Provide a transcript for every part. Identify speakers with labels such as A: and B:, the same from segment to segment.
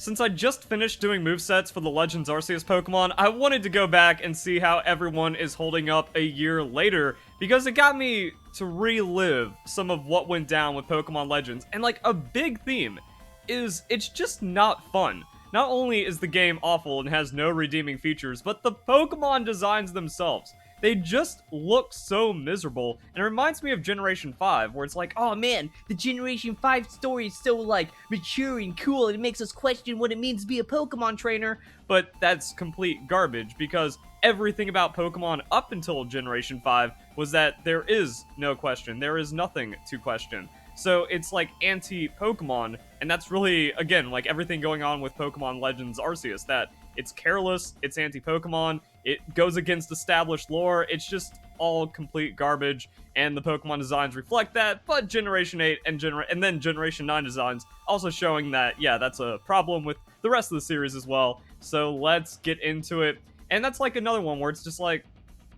A: Since I just finished doing movesets for the Legends Arceus Pokemon, I wanted to go back and see how everyone is holding up a year later, because it got me to relive some of what went down with Pokemon Legends, and like a big theme is it's just not fun. Not only is the game awful and has no redeeming features, but the Pokemon designs themselves, they just look so miserable, and it reminds me of Generation 5, where it's like, oh man, the Generation 5 story is so, like, mature and cool, and it makes us question what it means to be a Pokemon trainer, but that's complete garbage, because everything about Pokemon up until Generation 5 was that there is no question, there is nothing to question. So it's like anti-Pokemon, and that's really, again, like everything going on with Pokemon Legends Arceus, that it's careless, it's anti-Pokemon, it goes against established lore, it's just all complete garbage, and the Pokemon designs reflect that, but Generation 8 and then Generation 9 designs also showing that, yeah, that's a problem with the rest of the series as well. So let's get into it. And that's like another one where it's just like,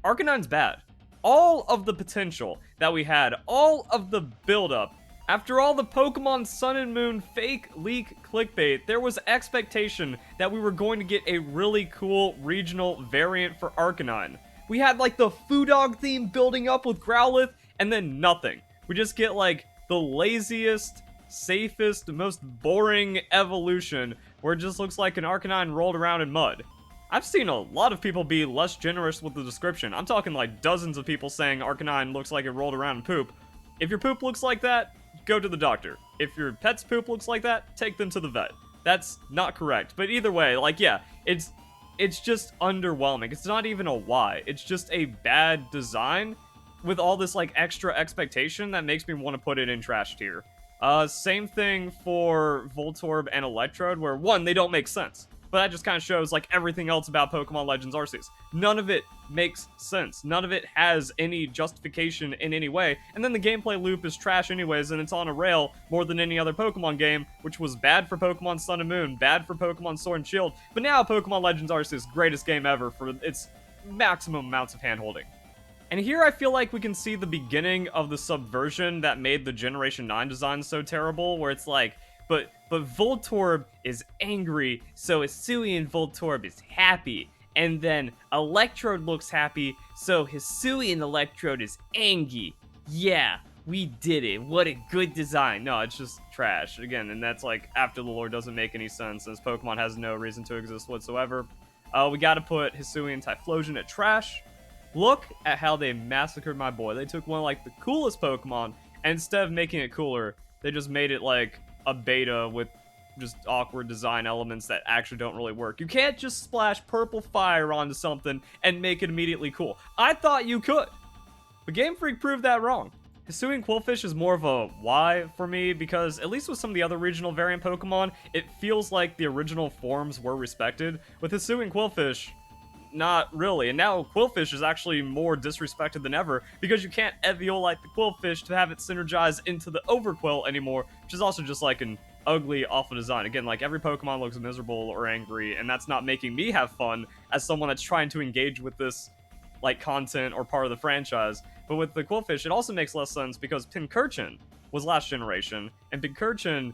A: Arcanine's bad. All of the potential that we had, all of the build-up, after all the Pokemon Sun and Moon fake leak clickbait, there was expectation that we were going to get a really cool regional variant for Arcanine. We had like the Foodog theme building up with Growlithe, and then nothing. We just get like the laziest, safest, most boring evolution, where it just looks like an Arcanine rolled around in mud. I've seen a lot of people be less generous with the description. I'm talking like dozens of people saying Arcanine looks like it rolled around in poop. If your poop looks like that, go to the doctor. If your pet's poop looks like that, take them to the vet. That's not correct. But either way, like, yeah, it's just underwhelming. It's not even a why. It's just a bad design with all this, like, extra expectation that makes me want to put it in trash tier. Same thing for Voltorb and Electrode, where, one, they don't make sense. But that just kind of shows, like, everything else about Pokemon Legends Arceus. None of it makes sense. None of it has any justification in any way. And then the gameplay loop is trash anyways, and it's on a rail more than any other Pokemon game, which was bad for Pokemon Sun and Moon, bad for Pokemon Sword and Shield. But now Pokemon Legends Arceus, greatest game ever for its maximum amounts of handholding. And here I feel like we can see the beginning of the subversion that made the Generation 9 design so terrible, where it's like, But Voltorb is angry, so Hisui and Voltorb is happy. And then Electrode looks happy, so Hisui and Electrode is angry. Yeah, we did it. What a good design. No, it's just trash. Again, and that's like after the lore doesn't make any sense, since Pokemon has no reason to exist whatsoever. We gotta put Hisui and Typhlosion at trash. Look at how they massacred my boy. They took one of like the coolest Pokemon, and instead of making it cooler, they just made it like a beta with just awkward design elements that actually don't really work. You can't just splash purple fire onto something and make it immediately cool. I thought you could, but Game Freak proved that wrong. Hisui and Qwilfish is more of a why for me, because at least with some of the other regional variant Pokemon, it feels like the original forms were respected. With Hisui and Qwilfish, not really. And now Qwilfish is actually more disrespected than ever, because you can't eviolite the Qwilfish to have it synergize into the Overquill anymore, which is also just like an ugly, awful design. Again, like every Pokemon looks miserable or angry, and that's not making me have fun as someone that's trying to engage with this like content or part of the franchise. But with the Qwilfish, it also makes less sense because Pincurchin was last generation, and Pincurchin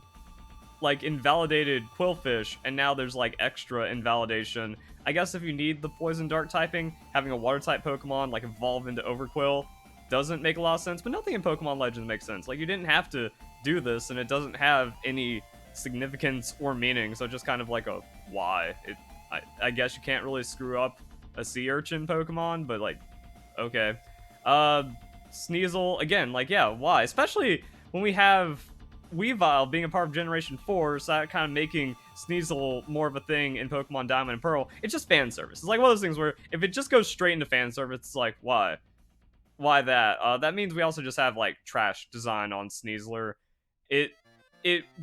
A: like invalidated Qwilfish, and now there's like extra invalidation. I guess if you need the poison dark typing, having a water type Pokemon like evolve into Overquill doesn't make a lot of sense, but nothing in Pokemon Legends makes sense. Like, you didn't have to do this, and it doesn't have any significance or meaning, so just kind of like a why. I guess you can't really screw up a sea urchin Pokemon, but like, okay. Sneasel, again, like, yeah, why? Especially when we have Weavile being a part of Generation 4, so that kind of making Sneasel more of a thing in Pokemon Diamond and Pearl. It's just fan service. It's like one of those things where if it just goes straight into fan service, it's like, why? Why that? That means we also just have, like, trash design on Sneasler. It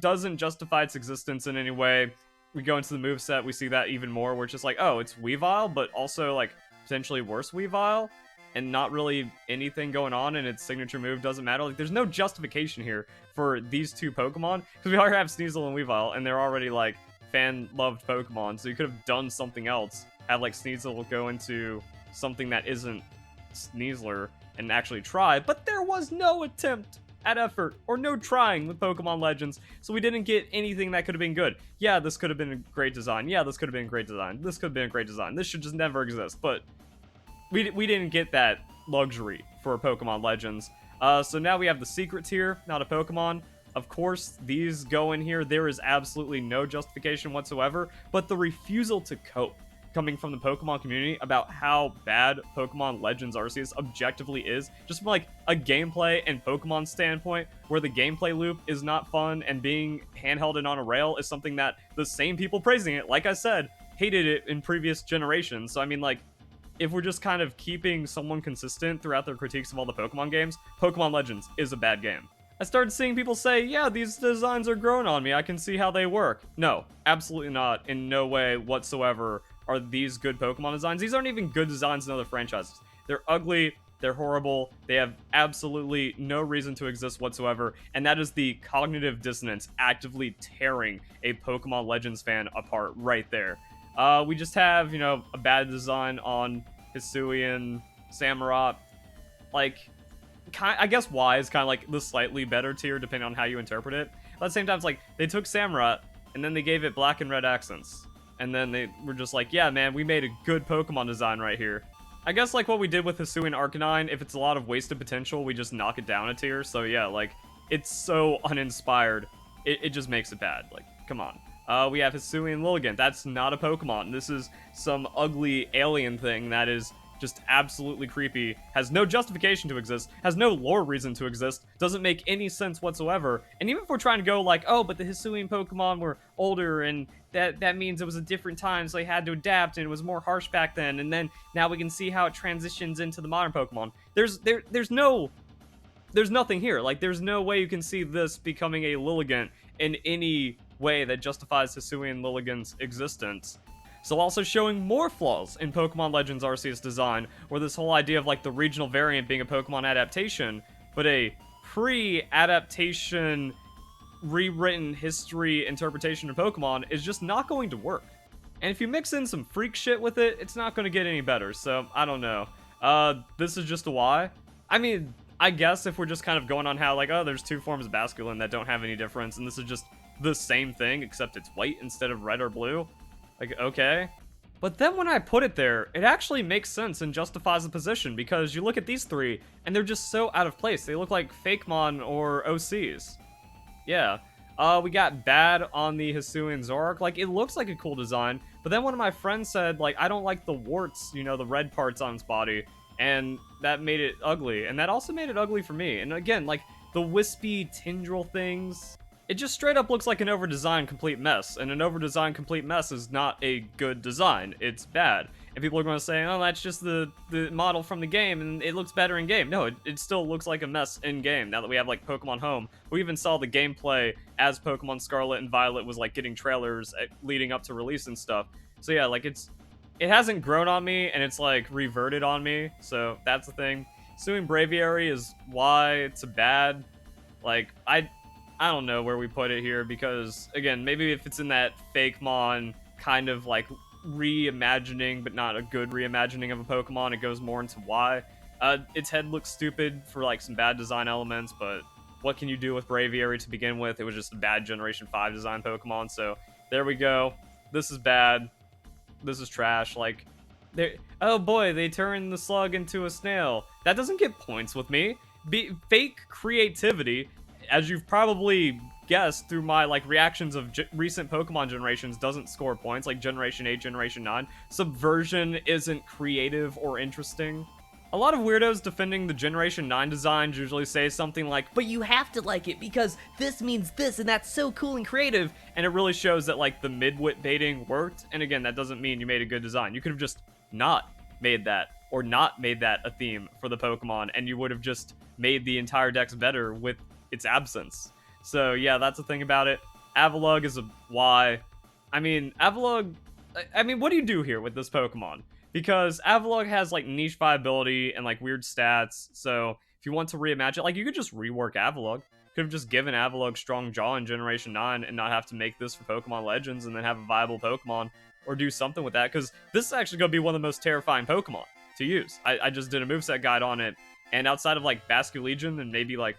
A: doesn't justify its existence in any way. We go into the moveset, we see that even more, where it's just like, oh, it's Weavile, but also, like, potentially worse Weavile, and not really anything going on, and its signature move doesn't matter. Like, there's no justification here for these two Pokemon, because we already have Sneasel and Weavile, and they're already, like, fan-loved Pokemon, so you could have done something else. Have, like, Sneasel go into something that isn't Sneasler and actually try, but there was no attempt at effort or no trying with Pokemon Legends, so we didn't get anything that could have been good. Yeah, this could have been a great design. Yeah, this could have been a great design. This could have been a great design. This should just never exist, but we didn't get that luxury for Pokemon Legends. So now we have the secret tier, not a Pokemon. Of course, these go in here. There is absolutely no justification whatsoever, but the refusal to cope coming from the Pokemon community about how bad Pokemon Legends Arceus objectively is, just from like a gameplay and Pokemon standpoint, where the gameplay loop is not fun and being handheld and on a rail is something that the same people praising it, like I said, hated it in previous generations. So I mean, like, if we're just kind of keeping someone consistent throughout their critiques of all the Pokemon games, Pokemon Legends is a bad game. I started seeing people say, yeah, these designs are growing on me, I can see how they work. No, absolutely not. In no way whatsoever are these good Pokemon designs. These aren't even good designs in other franchises. They're ugly, they're horrible, they have absolutely no reason to exist whatsoever, and that is the cognitive dissonance actively tearing a Pokemon Legends fan apart right there. We just have, you know, a bad design on Hisui and Samurott. Like, I guess Y is kind of like the slightly better tier depending on how you interpret it. But at the same time, it's like, they took Samurott and then they gave it black and red accents. And then they were just like, yeah, man, we made a good Pokemon design right here. I guess like what we did with Hisui and Arcanine, if it's a lot of wasted potential, we just knock it down a tier. So yeah, like, it's so uninspired. It just makes it bad. Like, come on. We have Hisui and Lilligant. That's not a Pokemon. This is some ugly alien thing that is just absolutely creepy, has no justification to exist, has no lore reason to exist, doesn't make any sense whatsoever. And even if we're trying to go like, oh, but the Hisuian Pokemon were older and that means it was a different time, so they had to adapt and it was more harsh back then, and then now we can see how it transitions into the modern Pokemon. There's nothing here. Like, there's no way you can see this becoming a Lilligant in any way that justifies Hisui and Lilligant's existence. So also showing more flaws in Pokemon Legends Arceus design, where this whole idea of like the regional variant being a Pokemon adaptation, but a pre-adaptation rewritten history interpretation of Pokemon is just not going to work. And if you mix in some freak shit with it, it's not going to get any better, so I don't know. This is just a Y. I mean, I guess if we're just kind of going on how like, oh, there's two forms of Basculin that don't have any difference, and this is just the same thing, except it's white instead of red or blue. Like, okay. But then when I put it there, it actually makes sense and justifies the position, because you look at these three, and they're just so out of place. They look like Fakemon or OCs. Yeah. We got bad on the Hisui and Zoroark. Like, it looks like a cool design, but then one of my friends said, like, I don't like the warts, you know, the red parts on its body, and that made it ugly. And that also made it ugly for me. And again, like, the wispy tendril things, it just straight up looks like an over-designed complete mess, and an over-designed complete mess is not a good design. It's bad. And people are going to say, oh, that's just the model from the game, and it looks better in-game. No, it still looks like a mess in-game, now that we have, like, Pokemon Home. We even saw the gameplay as Pokemon Scarlet and Violet was, like, getting trailers leading up to release and stuff. So yeah, like, it hasn't grown on me, and it's, like, reverted on me, so that's the thing. Suing Braviary is why it's a bad. Like, I don't know where we put it here, because, again, maybe if it's in that Fakemon kind of, like, reimagining, but not a good reimagining of a Pokemon, it goes more into why. Its head looks stupid for, like, some bad design elements, but what can you do with Braviary to begin with? It was just a bad Generation 5 design Pokemon, so there we go. This is bad. This is trash. Like, oh boy, they turned the slug into a snail. That doesn't get points with me. Fake creativity, as you've probably guessed through my like reactions of recent Pokemon generations, doesn't score points, like Generation 8, Generation 9. Subversion isn't creative or interesting. A lot of weirdos defending the Generation 9 designs usually say something like, but you have to like it because this means this and that's so cool and creative, and it really shows that like the mid-wit baiting worked, and again, that doesn't mean you made a good design. You could have just not made that, or not made that a theme for the Pokemon, and you would have just made the entire dex better with its absence. So yeah, that's the thing about it. Avalugg is a Y. I mean, Avalugg, what do you do here with this Pokemon? Because Avalugg has like niche viability and like weird stats, so if you want to reimagine it, like you could just rework Avalugg. Could have just given Avalugg Strong Jaw in Generation 9 and not have to make this for Pokemon Legends and then have a viable Pokemon, or do something with that, because this is actually going to be one of the most terrifying Pokemon to use. I just did a moveset guide on it, and outside of like Basculegion and maybe like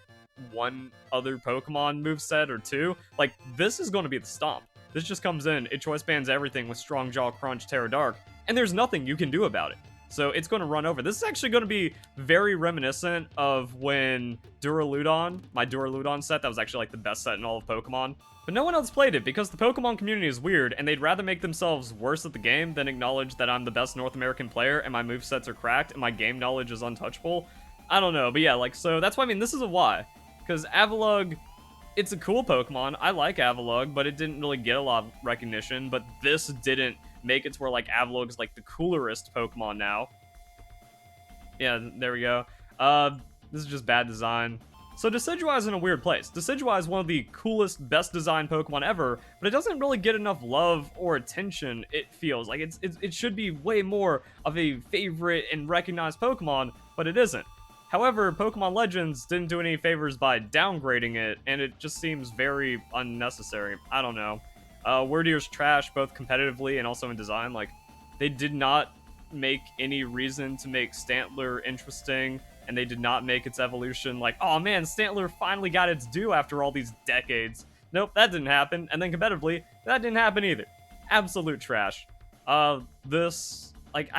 A: one other Pokemon moveset or two, like, this is going to be the stomp. This just comes in, it choice bands everything with Strong Jaw, Crunch, Terra Dark, and there's nothing you can do about it. So it's going to run over. This is actually going to be very reminiscent of when Duraludon, my Duraludon set, that was actually like the best set in all of Pokemon. But no one else played it because the Pokemon community is weird and they'd rather make themselves worse at the game than acknowledge that I'm the best North American player and my movesets are cracked and my game knowledge is untouchable. I don't know, but yeah, like, so that's why, I mean, this is a why. Because Avalugg, it's a cool Pokemon. I like Avalugg, but it didn't really get a lot of recognition. But this didn't make it to where, like, Avalugg is, like, the coolerest Pokemon now. Yeah, there we go. This is just bad design. So Decidueye is in a weird place. Decidueye is one of the coolest, best designed Pokemon ever, but it doesn't really get enough love or attention, it feels. Like, it should be way more of a favorite and recognized Pokemon, but it isn't. However, Pokemon Legends didn't do any favors by downgrading it, and it just seems very unnecessary. I don't know. Wordier's trash, both competitively and also in design. Like, they did not make any reason to make Stantler interesting, and they did not make its evolution like, oh man, Stantler finally got its due after all these decades. Nope, that didn't happen. And then competitively, that didn't happen either. Absolute trash. This, like,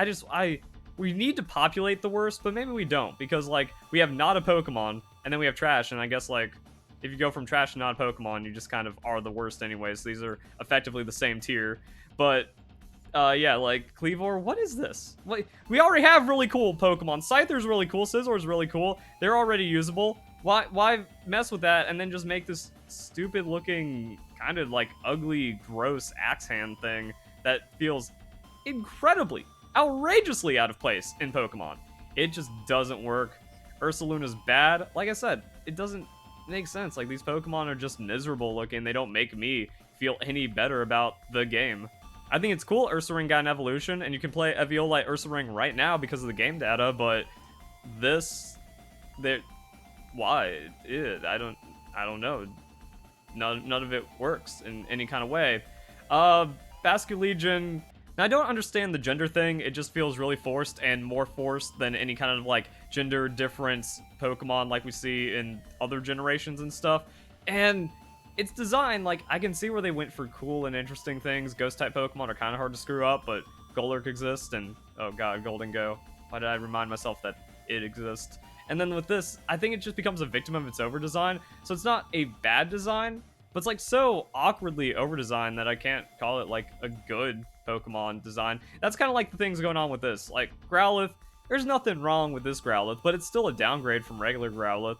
A: we need to populate the worst, but maybe we don't, because, like, we have not a Pokemon, and then we have trash, and I guess, like, if you go from trash to not a Pokemon, you just kind of are the worst anyways. These are effectively the same tier. But, yeah, like, Kleavor, what is this? Like, we already have really cool Pokemon. Scyther's really cool, Scissor's really cool. They're already usable. Why mess with that and then just make this stupid-looking, kind of, like, ugly, gross axe hand thing that feels incredibly, outrageously out of place in Pokemon? It just doesn't work. Ursaluna's bad. Like I said, it doesn't make sense. Like, these Pokemon are just miserable looking. They don't make me feel any better about the game. I think it's cool Ursaring got an evolution, and you can play Eviolite Ursaring right now because of the game data, but this, why? I don't know. None of it works in any kind of way. Basculegion, now I don't understand the gender thing. It just feels really forced, and more forced than any kind of, like, gender difference Pokemon like we see in other generations and stuff. And its design, like, I can see where they went for cool and interesting things. Ghost-type Pokemon are kind of hard to screw up, but Golurk exists, and, oh god, Golden Go. Why did I remind myself that it exists? And then with this, I think it just becomes a victim of its over-design. So it's not a bad design, but it's, like, so awkwardly over-designed that I can't call it, like, a good Pokemon design. That's kind of like the things going on with this. Like, Growlithe, there's nothing wrong with this Growlithe, but it's still a downgrade from regular Growlithe.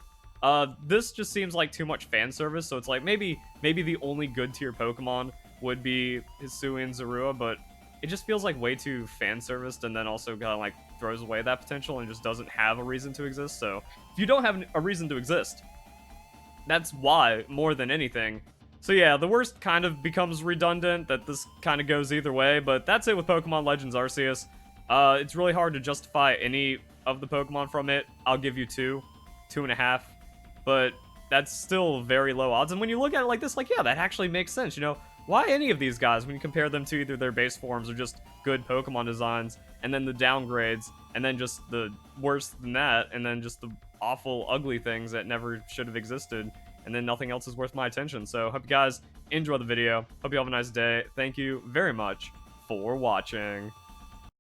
A: This just seems like too much fan service, so it's like maybe the only good tier Pokemon would be Hisui and Zorua, but it just feels like way too fan serviced, and then also kind of like throws away that potential and just doesn't have a reason to exist. So if you don't have a reason to exist, that's why more than anything. So yeah, the worst kind of becomes redundant, that this kind of goes either way, but that's it with Pokemon Legends Arceus. It's really hard to justify any of the Pokemon from it. I'll give you 2.5. But that's still very low odds. And when you look at it like this, like, yeah, that actually makes sense, you know? Why any of these guys when you compare them to either their base forms or just good Pokemon designs, and then the downgrades, and then just the worse than that, and then just the awful, ugly things that never should have existed, and then nothing else is worth my attention. So, hope you guys enjoy the video. Hope you have a nice day. Thank you very much for watching.